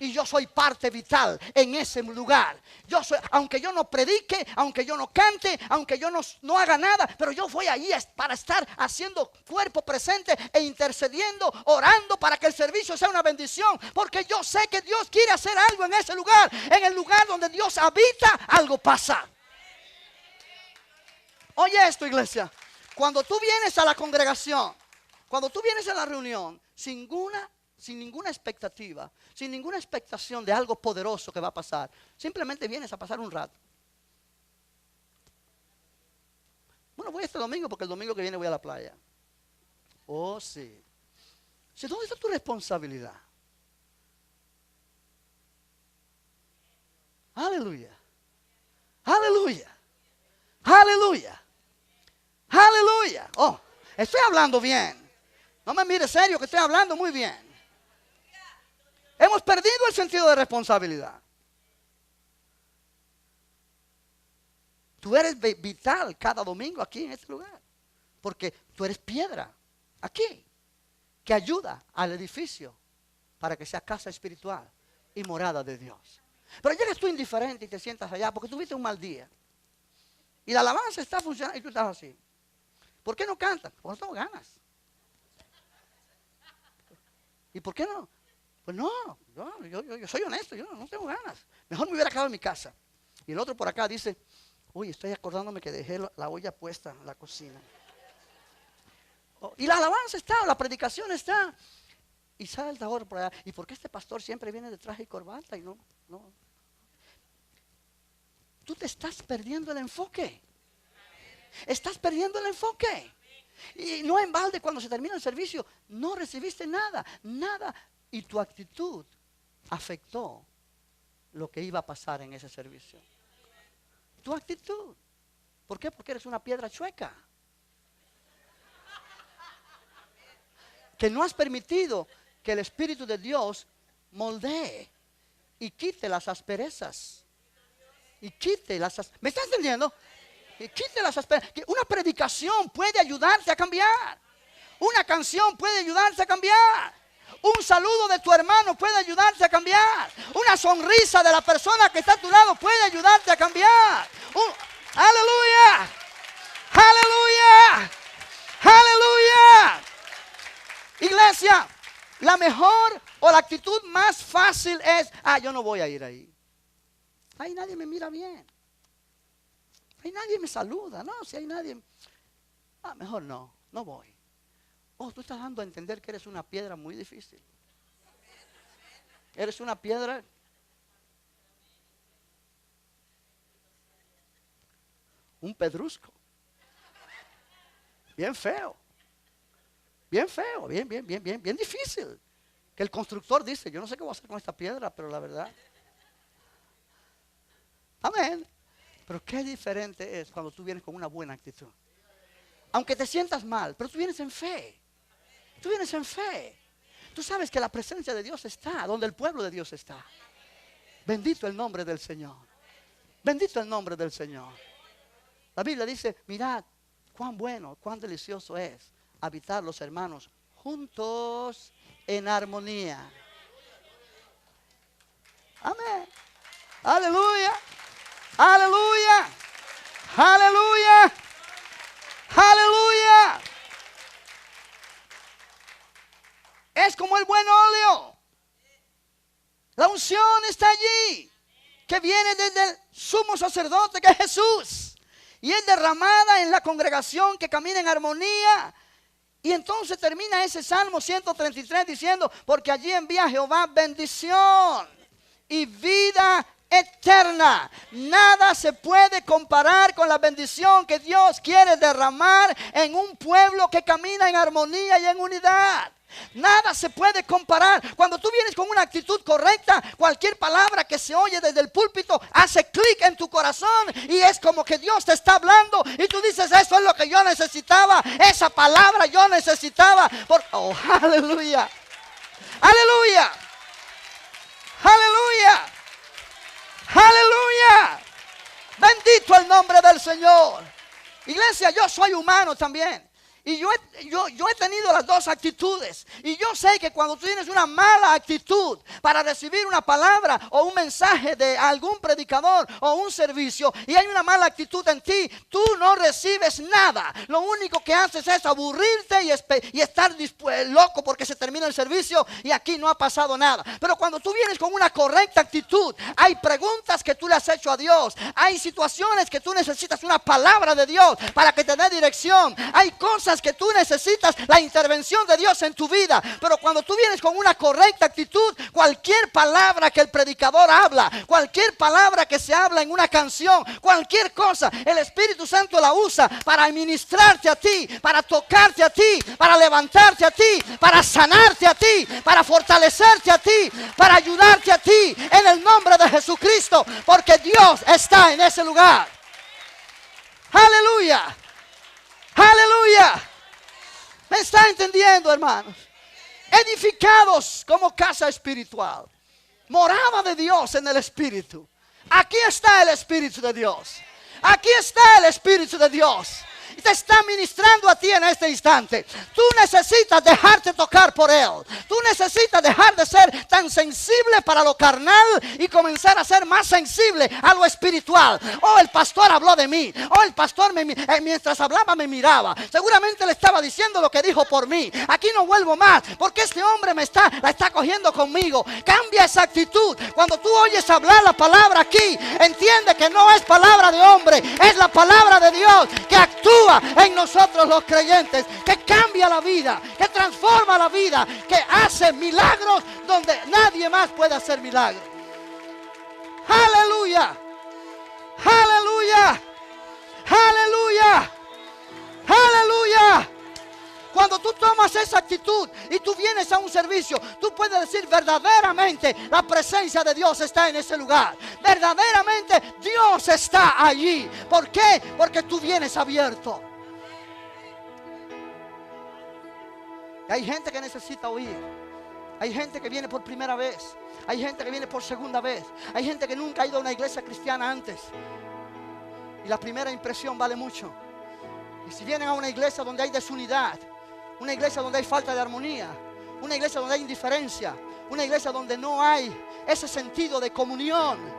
Y yo soy parte vital en ese lugar. Yo soy, aunque yo no predique, aunque yo no cante, aunque yo no haga nada, pero yo voy allí para estar haciendo cuerpo presente e intercediendo, orando para que el servicio sea una bendición. Porque yo sé que Dios quiere hacer algo en ese lugar. En el lugar donde Dios habita, algo pasa. Oye esto, iglesia. Cuando tú vienes a la congregación, cuando tú vienes a la reunión, sin ninguna expectativa, sin ninguna expectación de algo poderoso que va a pasar, simplemente vienes a pasar un rato. Bueno, voy este domingo porque el domingo que viene voy a la playa. Oh, sí. ¿Dónde está tu responsabilidad? Aleluya. Aleluya. Aleluya. Aleluya. Oh, estoy hablando bien. No me mire serio que estoy hablando muy bien. Hemos perdido el sentido de responsabilidad. Tú eres vital cada domingo aquí en este lugar. Porque tú eres piedra aquí, que ayuda al edificio para que sea casa espiritual y morada de Dios. Pero llegas tú indiferente y te sientas allá porque tuviste un mal día. Y la alabanza está funcionando y tú estás así. ¿Por qué no cantas? Porque no tengo ganas. ¿Y por qué no? Pues no, yo soy honesto, yo no tengo ganas. Mejor me hubiera quedado en mi casa. Y el otro por acá dice, uy, estoy acordándome que dejé la olla puesta en la cocina. Y la alabanza está, la predicación está. Y salta ahora por allá. ¿Y por qué este pastor siempre viene de traje y corbata? Y no. Tú te estás perdiendo el enfoque. Estás perdiendo el enfoque. Y no en balde cuando se termina el servicio, no recibiste nada. Y tu actitud afectó lo que iba a pasar en ese servicio. Tu actitud. ¿Por qué? Porque eres una piedra chueca. Que no has permitido que el Espíritu de Dios moldee y quite las asperezas. ¿Me estás entendiendo? Y quite las asperezas. Una predicación puede ayudarte a cambiar. Una canción puede ayudarte a cambiar. Un saludo de tu hermano puede ayudarte a cambiar. Una sonrisa de la persona que está a tu lado puede ayudarte a cambiar. Aleluya. Aleluya. Aleluya. Iglesia, la mejor o la actitud más fácil es, yo no voy a ir ahí. Ahí nadie me mira bien. Ahí nadie me saluda. No, si hay nadie, mejor no voy. Tú estás dando a entender que eres una piedra muy difícil. Eres una piedra. Un pedrusco. Bien feo. Bien feo, bien difícil. Que el constructor dice, yo no sé qué voy a hacer con esta piedra, pero la verdad. Amén. Pero qué diferente es cuando tú vienes con una buena actitud. Aunque te sientas mal, pero tú vienes en fe. Tú vienes en fe. Tú sabes que la presencia de Dios está donde el pueblo de Dios está. Bendito el nombre del Señor. Bendito el nombre del Señor. La Biblia dice, mirad cuán bueno, cuán delicioso es habitar los hermanos juntos en armonía. Amén. Aleluya. Aleluya. Aleluya. Aleluya. Es como el buen óleo. La unción está allí, que viene desde el sumo sacerdote, que es Jesús, y es derramada en la congregación que camina en armonía. Y entonces termina ese Salmo 133 diciendo: porque allí envía Jehová bendición y vida eterna. Nada se puede comparar con la bendición que Dios quiere derramar en un pueblo que camina en armonía y en unidad. Nada se puede comparar. Cuando tú vienes con una actitud correcta, cualquier palabra que se oye desde el púlpito hace clic en tu corazón y es como que Dios te está hablando y tú dices: eso es lo que yo necesitaba, esa palabra yo necesitaba. Oh, aleluya, aleluya, aleluya, aleluya. Bendito el nombre del Señor. Iglesia, yo soy humano también. Y yo he tenido las dos actitudes. Y yo sé que cuando tú tienes una mala actitud para recibir una palabra o un mensaje de algún predicador o un servicio, y hay una mala actitud en ti, tú no recibes nada. Lo único que haces es aburrirte y estar loco porque se termina el servicio y aquí no ha pasado nada. Pero cuando tú vienes con una correcta actitud, hay preguntas que tú le has hecho a Dios. Hay situaciones que tú necesitas una palabra de Dios para que te dé dirección. Hay cosas que tú necesitas la intervención de Dios en tu vida. Pero cuando tú vienes con una correcta actitud, cualquier palabra que el predicador habla, cualquier palabra que se habla en una canción, cualquier cosa, el Espíritu Santo la usa para ministrarte a ti, para tocarte a ti, para levantarte a ti, para sanarte a ti, para fortalecerte a ti, para ayudarte a ti, en el nombre de Jesucristo, porque Dios está en ese lugar. Aleluya, aleluya. ¿Me está entendiendo, hermanos? Edificados como casa espiritual, morada de Dios en el Espíritu. Aquí está el Espíritu de Dios. Aquí está el Espíritu de Dios. Te está ministrando a ti en este instante. Tú necesitas dejarte tocar por Él. Tú necesitas dejar de ser tan sensible para lo carnal y comenzar a ser más sensible a lo espiritual. Oh, el pastor habló de mí. Oh, el pastor mientras hablaba me miraba. Seguramente le estaba diciendo lo que dijo por mí. Aquí no vuelvo más porque este hombre la está cogiendo conmigo. Cambia esa actitud. Cuando tú oyes hablar la palabra aquí, entiende que no es palabra de hombre, es la palabra de Dios que actúa en nosotros los creyentes, que cambia la vida, que transforma la vida, que hace milagros donde nadie más puede hacer milagros. Aleluya, aleluya, aleluya, aleluya. Cuando tú tomas esa actitud y tú vienes a un servicio, tú puedes decir: verdaderamente la presencia de Dios está en ese lugar. Verdaderamente Dios está allí. ¿Por qué? Porque tú vienes abierto. Y hay gente que necesita oír. Hay gente que viene por primera vez. Hay gente que viene por segunda vez. Hay gente que nunca ha ido a una iglesia cristiana antes. Y la primera impresión vale mucho. Y si vienen a una iglesia donde hay desunidad, una iglesia donde hay falta de armonía, una iglesia donde hay indiferencia, una iglesia donde no hay ese sentido de comunión,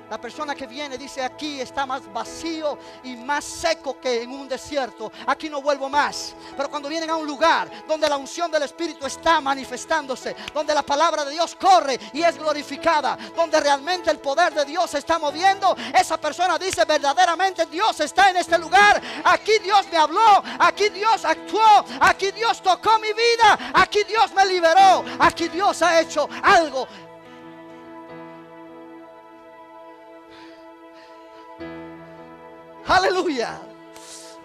la persona que viene dice: aquí está más vacío y más seco que en un desierto. Aquí no vuelvo más. Pero cuando vienen a un lugar donde la unción del Espíritu está manifestándose, donde la palabra de Dios corre y es glorificada, donde realmente el poder de Dios se está moviendo, esa persona dice: verdaderamente Dios está en este lugar. Aquí Dios me habló, aquí Dios actuó, aquí Dios tocó mi vida, aquí Dios me liberó, aquí Dios ha hecho algo. Aleluya.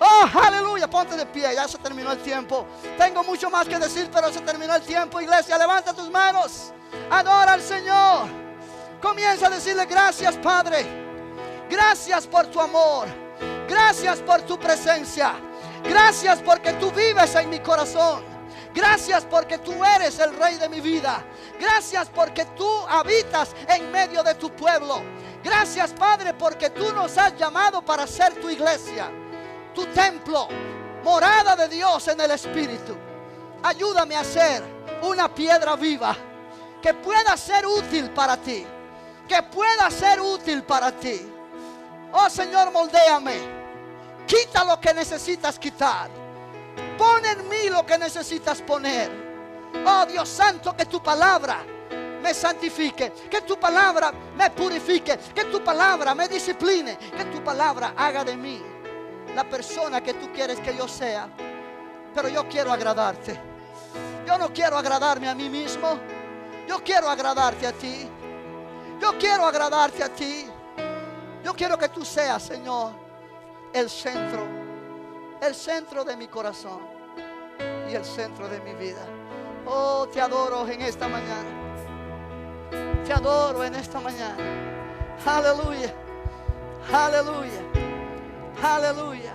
Oh, aleluya. Ponte de pie, ya se terminó el tiempo. Tengo mucho más que decir, pero se terminó el tiempo. Iglesia, levanta tus manos. Adora al Señor. Comienza a decirle: gracias, Padre. Gracias por tu amor. Gracias por tu presencia. Gracias porque tú vives en mi corazón. Gracias porque tú eres el Rey de mi vida. Gracias porque tú habitas en medio de tu pueblo. Gracias, Padre, porque tú nos has llamado para ser tu iglesia, tu templo, morada de Dios en el Espíritu. Ayúdame a ser una piedra viva que pueda ser útil para ti, que pueda ser útil para ti. Oh, Señor, moldéame. Quita lo que necesitas quitar. Pon en mí lo que necesitas poner. Oh, Dios Santo, que tu palabra me santifique, que tu palabra me purifique, que tu palabra me discipline, que tu palabra haga de mí la persona que tú quieres que yo sea. Pero yo quiero agradarte. Yo no quiero agradarme a mí mismo. Yo quiero agradarte a ti. Yo quiero agradarte a ti. Yo quiero que tú seas, Señor, el centro de mi corazón y el centro de mi vida. Oh, te adoro en esta mañana. Te adoro en esta mañana. Aleluya. Aleluya. Aleluya.